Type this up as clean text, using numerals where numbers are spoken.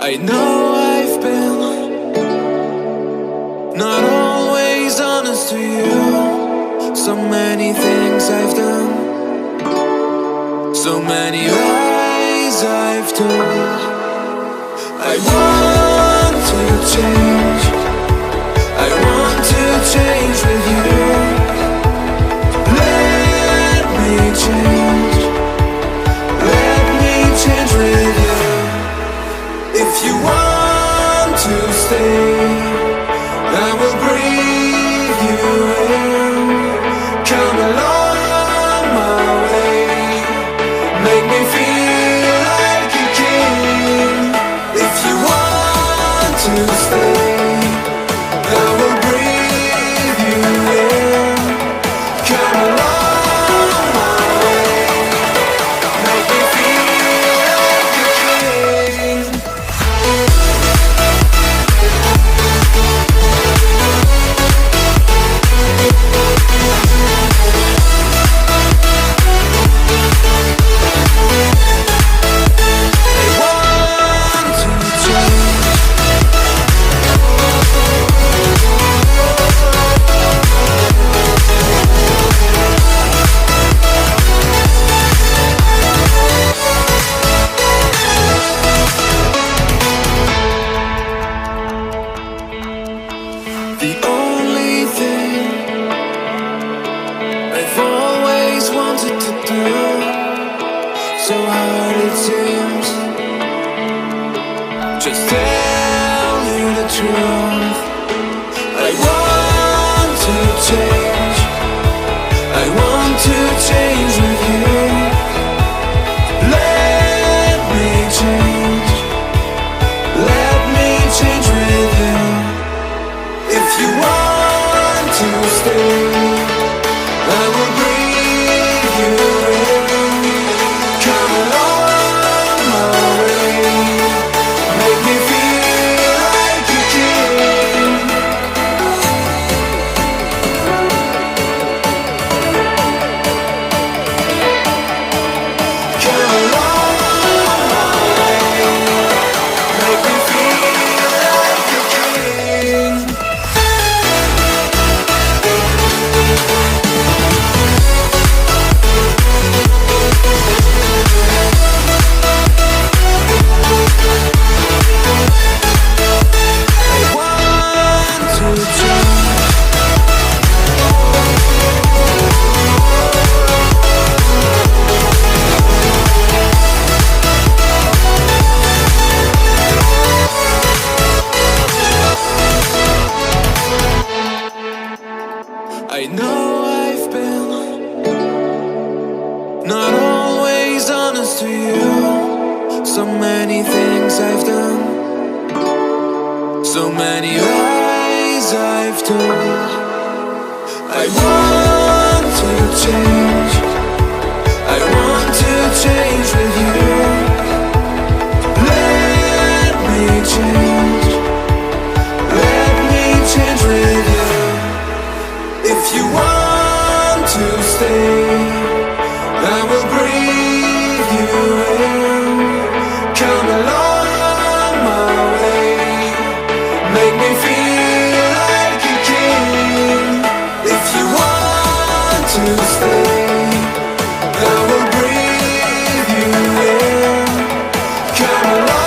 I know I've been not always honest to you. So many things I've done, so many lies I've told. I want to change, I want to change with you. Let me change, let me change with you. If you want to stay, I will breathe you in. Come along my way, make me feel like a king. If you want to stay, I will breathe you in. Come along my way, make me feel like a king. The only thing I've always wanted to do, so hard it seems, just tell you the truth. I want to change, I want to change with you. Let me change, let me change with you. If you want to stay, I will breathe you in. Come along my way, make me feel like a king. Come along my way, make me feel like a king. I know I've been not always honest to you. So many things I've done, so many lies I've told. I want to change, I want to change with you. Let me change, let me change with you. If you want to stay, I will breathe you in. Come along my way, make me feel like a king. If you want to stay, I will breathe you in. Come along.